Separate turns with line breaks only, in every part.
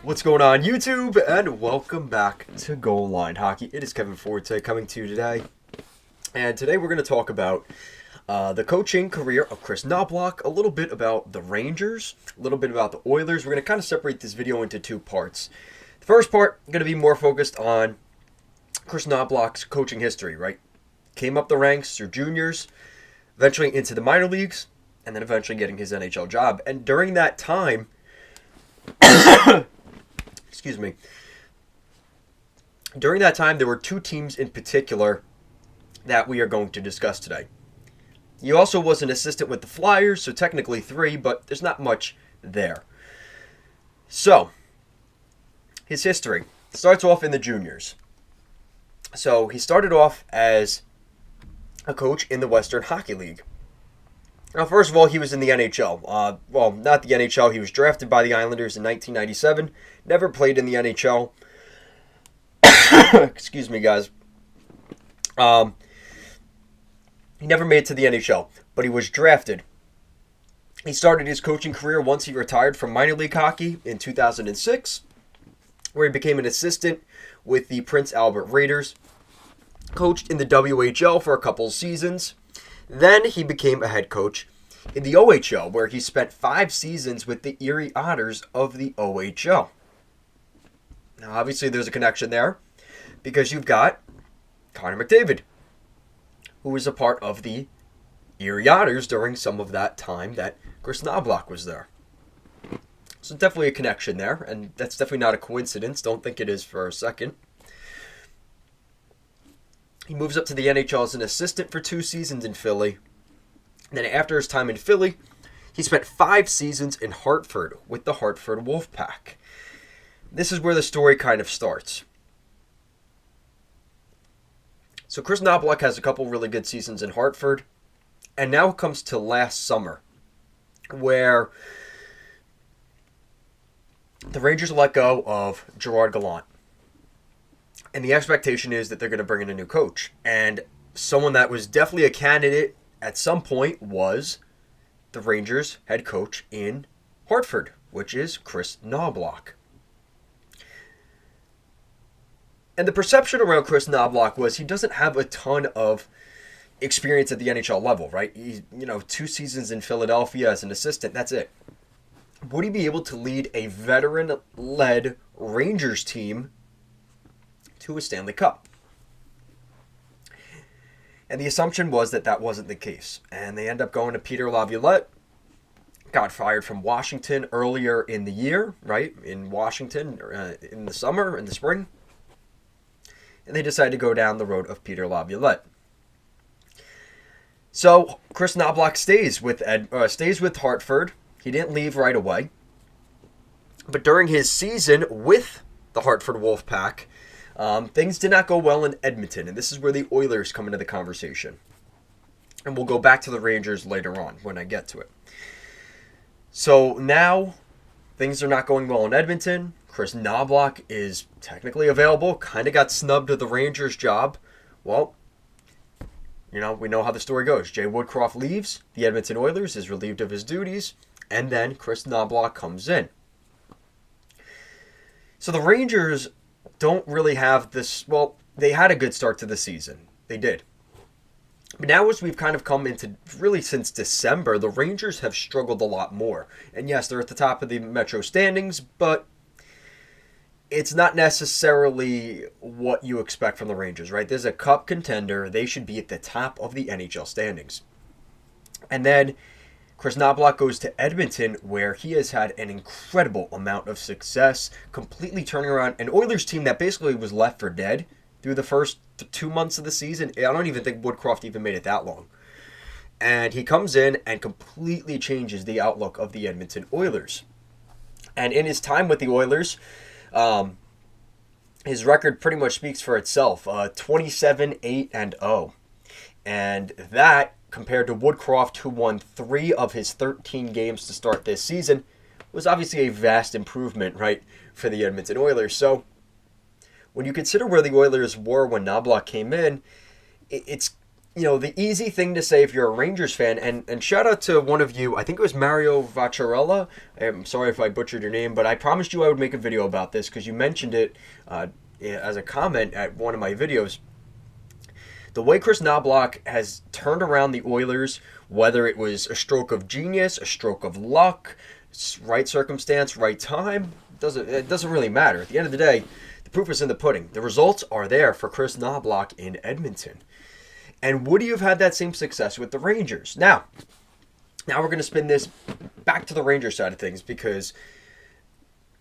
What's going on, YouTube? And welcome back to Goal Line Hockey. It is Kevin Forte coming to you today. And today we're going to talk about the coaching career of Kris Knoblauch, a little bit about the Rangers, a little bit about the Oilers. We're going to kind of separate this video into two parts. The first part going to be more focused on Kris Knoblauch's coaching history, right? Came up the ranks through juniors, eventually into the minor leagues, and then eventually getting his NHL job. And during that time, excuse me. During that time, there were two teams in particular that we are going to discuss today. He also was an assistant with the Flyers, so technically three, but there's not much there. So, his history starts off in the juniors. So, he started off as a coach in the Western Hockey League. Now, first of all, he was in the NHL. Well, not the NHL. He was drafted by the Islanders in 1997. Never played in the NHL. Excuse me, guys. He never made it to the NHL, but he was drafted. He started his coaching career once he retired from minor league hockey in 2006, where he became an assistant with the Prince Albert Raiders. Coached in the WHL for a couple of seasons. Then he became a head coach in the OHL, where he spent 5 seasons with the Erie Otters of the OHL. Now, obviously, there's a connection there because you've got Connor McDavid, who was a part of the Erie Otters during some of that time that Kris Knoblauch was there. So definitely a connection there, and that's definitely not a coincidence. Don't think it is for a second. He moves up to the NHL as an assistant for 2 seasons in Philly. Then after his time in Philly, he spent 5 seasons in Hartford with the Hartford Wolfpack. This is where the story kind of starts. So Kris Knoblauch has a couple really good seasons in Hartford. And now it comes to last summer, where the Rangers let go of Gerard Gallant. And the expectation is that they're going to bring in a new coach. And someone that was definitely a candidate at some point was the Rangers head coach in Hartford, which is Kris Knoblauch. And the perception around Kris Knoblauch was he doesn't have a ton of experience at the NHL level, right? He's, 2 seasons in Philadelphia as an assistant, that's it. Would he be able to lead a veteran-led Rangers team to a Stanley Cup? And the assumption was that that wasn't the case. And they end up going to Peter Laviolette. Got fired from Washington earlier in the year, right? In Washington, in the summer, in the spring. And they decided to go down the road of Peter Laviolette. So Kris Knoblauch stays with Hartford. He didn't leave right away. But during his season with the Hartford Wolfpack, things did not go well in Edmonton, and this is where the Oilers come into the conversation. And we'll go back to the Rangers later on when I get to it. So now, things are not going well in Edmonton. Kris Knoblauch is technically available, kind of got snubbed of the Rangers job. Well, we know how the story goes. Jay Woodcroft leaves, the Edmonton Oilers is relieved of his duties, and then Kris Knoblauch comes in. So the Rangers don't really have this. Well, they had a good start to the season. They did. But now as we've kind of come into, really since December, the Rangers have struggled a lot more. And yes, they're at the top of the Metro standings, but it's not necessarily what you expect from the Rangers, right? There's a cup contender. They should be at the top of the NHL standings. And then Kris Knoblauch goes to Edmonton, where he has had an incredible amount of success, completely turning around an Oilers team that basically was left for dead through the first 2 months of the season. I don't even think Woodcroft even made it that long. And he comes in and completely changes the outlook of the Edmonton Oilers. And in his time with the Oilers, his record pretty much speaks for itself. 27-8-0. And that, compared to Woodcroft, who won 3 of his 13 games to start this season, was obviously a vast improvement, right, for the Edmonton Oilers. So when you consider where the Oilers were when Knoblauch came in, it's the easy thing to say if you're a Rangers fan, and shout out to one of you, I think it was Mario Vaccarella. I'm sorry if I butchered your name, but I promised you I would make a video about this because you mentioned it as a comment at one of my videos. The way Chris Knobloch has turned around the Oilers, whether it was a stroke of genius, a stroke of luck, right circumstance, right time, it doesn't really matter. At the end of the day, the proof is in the pudding. The results are there for Chris Knobloch in Edmonton. And would you have had that same success with the Rangers? Now we're going to spin this back to the Rangers side of things because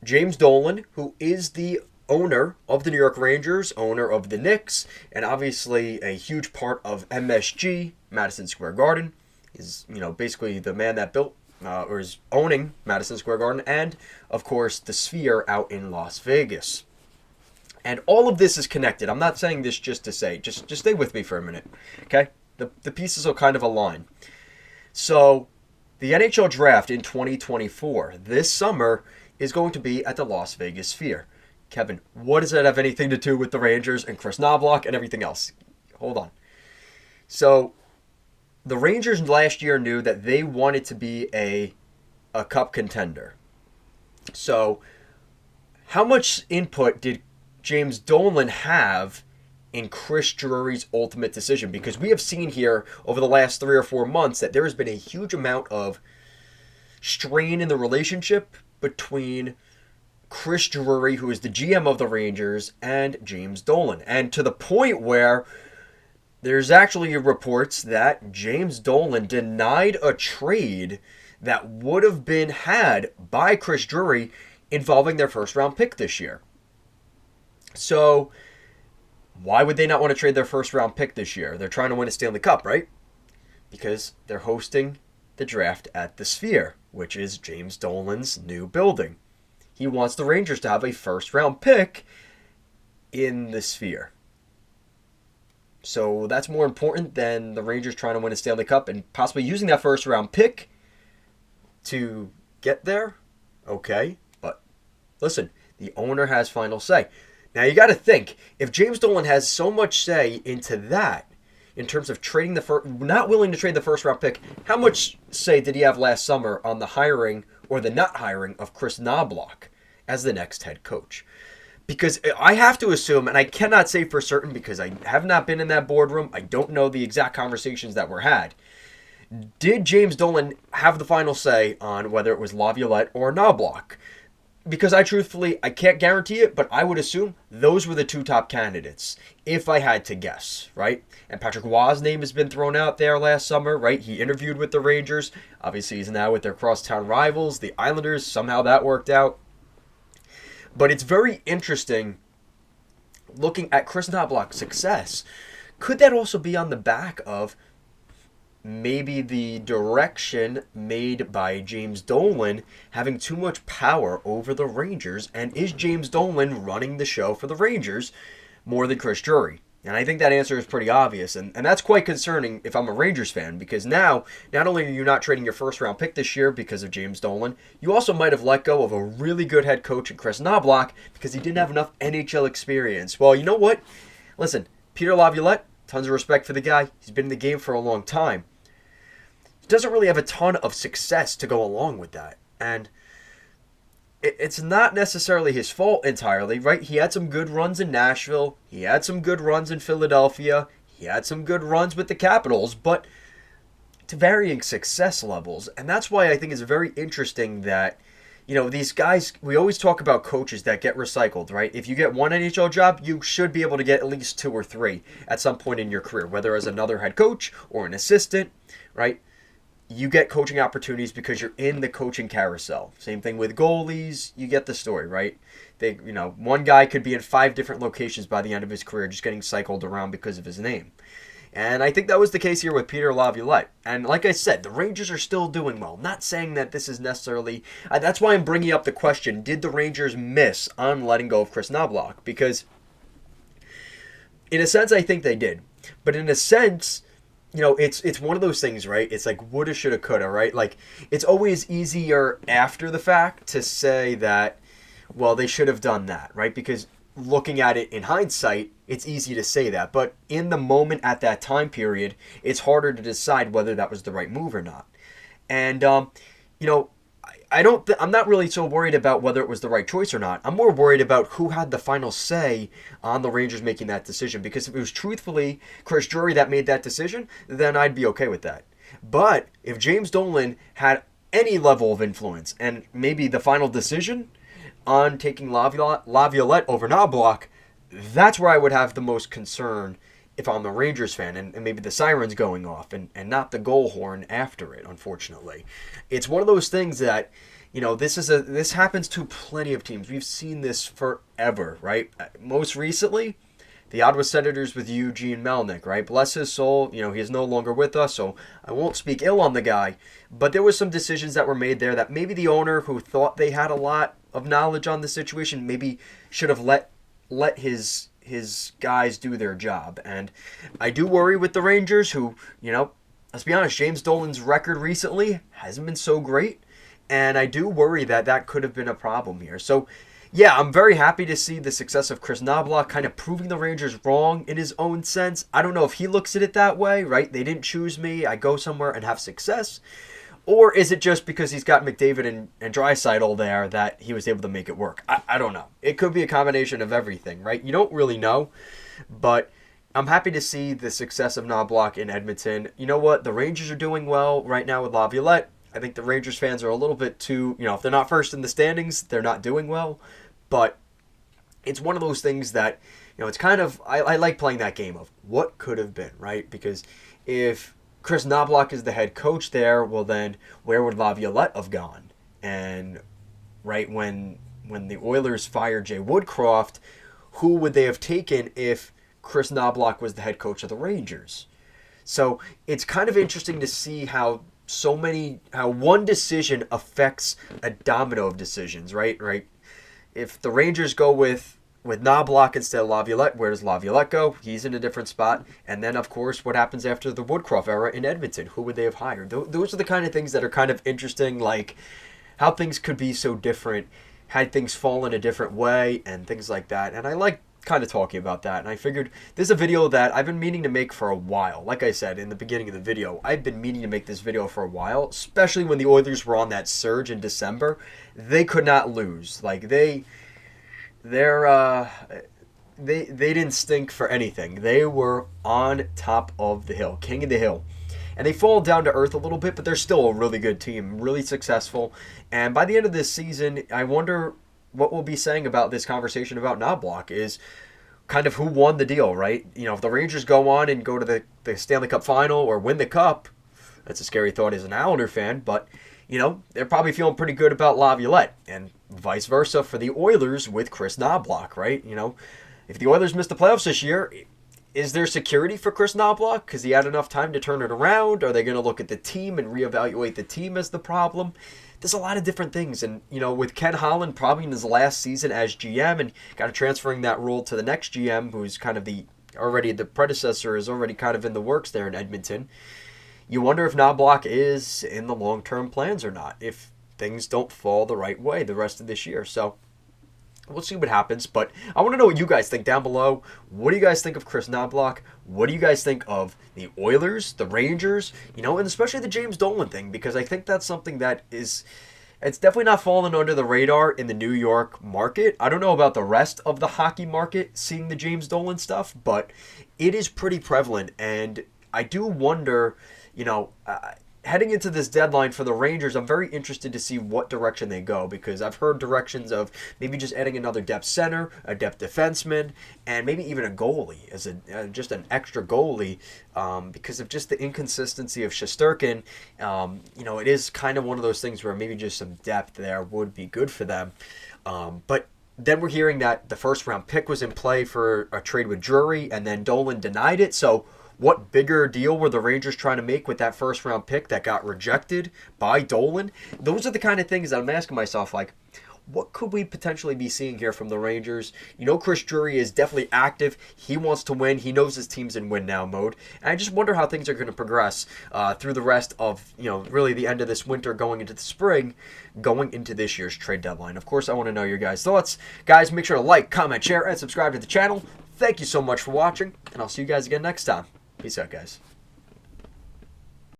James Dolan, who is the owner of the New York Rangers, owner of the Knicks, and obviously a huge part of MSG, Madison Square Garden, is basically the man that built or is owning Madison Square Garden, and of course the Sphere out in Las Vegas. And all of this is connected. I'm not saying this just to say. Just stay with me for a minute, okay? The pieces will kind of align. So, the NHL draft in 2024, this summer, is going to be at the Las Vegas Sphere. Kevin, what does that have anything to do with the Rangers and Chris Knobloch and everything else? Hold on. So, the Rangers last year knew that they wanted to be a cup contender. So, how much input did James Dolan have in Chris Drury's ultimate decision? Because we have seen here over the last 3 or 4 months that there has been a huge amount of strain in the relationship between Chris Drury, who is the GM of the Rangers, and James Dolan. And to the point where there's actually reports that James Dolan denied a trade that would have been had by Chris Drury involving their first round pick this year. So, why would they not want to trade their first round pick this year? They're trying to win a Stanley Cup, right? Because they're hosting the draft at the Sphere, which is James Dolan's new building. He wants the Rangers to have a first round pick in the Sphere. So that's more important than the Rangers trying to win a Stanley Cup and possibly using that first round pick to get there. Okay, but listen, the owner has final say. Now you got to think, if James Dolan has so much say into that, in terms of trading not willing to trade the first round pick, how much say did he have last summer on the hiring or the not hiring of Chris Knobloch as the next head coach? Because I have to assume, and I cannot say for certain because I have not been in that boardroom, I don't know the exact conversations that were had. Did James Dolan have the final say on whether it was Laviolette or Knobloch? Because I can't guarantee it, but I would assume those were the two top candidates, if I had to guess, right? And Patrick Roy's name has been thrown out there last summer, right? He interviewed with the Rangers. Obviously, he's now with their crosstown rivals, the Islanders. Somehow that worked out. But it's very interesting looking at Chris Knobloch's success. Could that also be on the back of maybe the direction made by James Dolan having too much power over the Rangers? And is James Dolan running the show for the Rangers more than Chris Drury? And I think that answer is pretty obvious. And that's quite concerning if I'm a Rangers fan, because now, not only are you not trading your first round pick this year because of James Dolan, you also might have let go of a really good head coach in Chris Knobloch because he didn't have enough NHL experience. Well, you know what? Listen, Peter Laviolette, tons of respect for the guy. He's been in the game for a long time. He doesn't really have a ton of success to go along with that. And it's not necessarily his fault entirely, right? He had some good runs in Nashville. He had some good runs in Philadelphia. He had some good runs with the Capitals, but to varying success levels. And that's why I think it's very interesting that, these guys, we always talk about coaches that get recycled, right? If you get one NHL job, you should be able to get at least 2 or 3 at some point in your career, whether as another head coach or an assistant, right? You get coaching opportunities because you're in the coaching carousel. Same thing with goalies. You get the story, right? One guy could be in 5 different locations by the end of his career, just getting cycled around because of his name. And I think that was the case here with Peter Laviolette. And like I said, the Rangers are still doing well. Not saying that this is necessarily... that's why I'm bringing up the question, did the Rangers miss on letting go of Chris Knobloch? Because in a sense, I think they did. But in a sense... it's one of those things, right? It's like woulda, shoulda, coulda, right? Like, it's always easier after the fact to say that, well, they should have done that, right? Because looking at it in hindsight, it's easy to say that. But in the moment at that time period, it's harder to decide whether that was the right move or not. And, you know, I'm not really so worried about whether it was the right choice or not. I'm more worried about who had the final say on the Rangers making that decision. Because if it was truthfully Chris Drury that made that decision, then I'd be okay with that. But if James Dolan had any level of influence and maybe the final decision on taking Laviolette over Knoblauch, that's where I would have the most concern if I'm a Rangers fan, and maybe the sirens going off and not the goal horn after it, unfortunately. It's one of those things that, you know, this happens to plenty of teams. We've seen this forever, right? Most recently, the Ottawa Senators with Eugene Melnyk, right? Bless his soul, you know, he is no longer with us, so I won't speak ill on the guy. But there were some decisions that were made there that maybe the owner, who thought they had a lot of knowledge on the situation, maybe should have let his guys do their job. And I do worry with the Rangers, who, you know, let's be honest, James Dolan's record recently hasn't been so great, and I do worry that that could have been a problem here. So, yeah, I'm very happy to see the success of Chris Knoblauch kind of proving the Rangers wrong in his own sense. I don't know if he looks at it that way, right? They didn't choose me, I go somewhere and have success. Or is it just because he's got McDavid and Draisaitl there that he was able to make it work? I don't know. It could be a combination of everything, right? You don't really know. But I'm happy to see the success of Knoblauch in Edmonton. You know what? The Rangers are doing well right now with Laviolette. I think the Rangers fans are a little bit too, you know, if they're not first in the standings, they're not doing well. But it's one of those things that, you know, it's kind of, I like playing that game of what could have been, right? Because if Chris Knoblauch is the head coach there, well then, where would Laviolette have gone? And right when the Oilers fired Jay Woodcroft, who would they have taken if Chris Knoblauch was the head coach of the Rangers? So it's kind of interesting to see how one decision affects a domino of decisions, right? Right. If the Rangers go with Knoblauch instead of Laviolette, where does Laviolette go? He's in a different spot. And then, of course, what happens after the Woodcroft era in Edmonton? Who would they have hired? Those are the kind of things that are kind of interesting, like how things could be so different had things fallen a different way and things like that. And I like kind of talking about that. And I figured this is a video that I've been meaning to make for a while. Like I said in the beginning of the video, I've been meaning to make this video for a while, especially when the Oilers were on that surge in December. They could not lose. Like they didn't stink for anything. They were on top of the hill, king of the hill. And they fall down to earth a little bit, but they're still a really good team, really successful. And by the end of this season, I wonder what we'll be saying about this conversation about Knoblauch is kind of who won the deal, right? You know, if the Rangers go on and go to the Stanley Cup final or win the cup, that's a scary thought as an Islander fan, but, you know, they're probably feeling pretty good about Laviolette, and vice versa for the Oilers with Chris Knoblauch, right? You know, if the Oilers miss the playoffs this year, is there security for Chris Knoblauch because he had enough time to turn it around? Are they going to look at the team and reevaluate the team as the problem? There's a lot of different things. And, you know, with Ken Holland probably in his last season as GM and kind of transferring that role to the next GM, who's kind of the predecessor is already kind of in the works there in Edmonton, you wonder if Knoblauch is in the long-term plans or not, if things don't fall the right way the rest of this year. So we'll see what happens, but I want to know what you guys think down below. What do you guys think of Chris Knoblauch? What do you guys think of the Oilers, the Rangers, you know, and especially the James Dolan thing, because I think that's something that is, it's definitely not falling under the radar in the New York market. I don't know about the rest of the hockey market seeing the James Dolan stuff, but it is pretty prevalent, and I do wonder, you know, heading into this deadline for the Rangers, I'm very interested to see what direction they go, because I've heard directions of maybe just adding another depth center, a depth defenseman, and maybe even a goalie as just an extra goalie, because of just the inconsistency of Shesterkin. You know, it is kind of one of those things where maybe just some depth there would be good for them. But then we're hearing that the first round pick was in play for a trade with Drury, and then Dolan denied it. So what bigger deal were the Rangers trying to make with that first round pick that got rejected by Dolan? Those are the kind of things that I'm asking myself, like, what could we potentially be seeing here from the Rangers? You know, Chris Drury is definitely active. He wants to win. He knows his team's in win now mode. And I just wonder how things are going to progress through the rest of, you know, really the end of this winter, going into the spring, going into this year's trade deadline. Of course, I want to know your guys' thoughts. Guys, make sure to like, comment, share, and subscribe to the channel. Thank you so much for watching, and I'll see you guys again next time. Peace out, guys.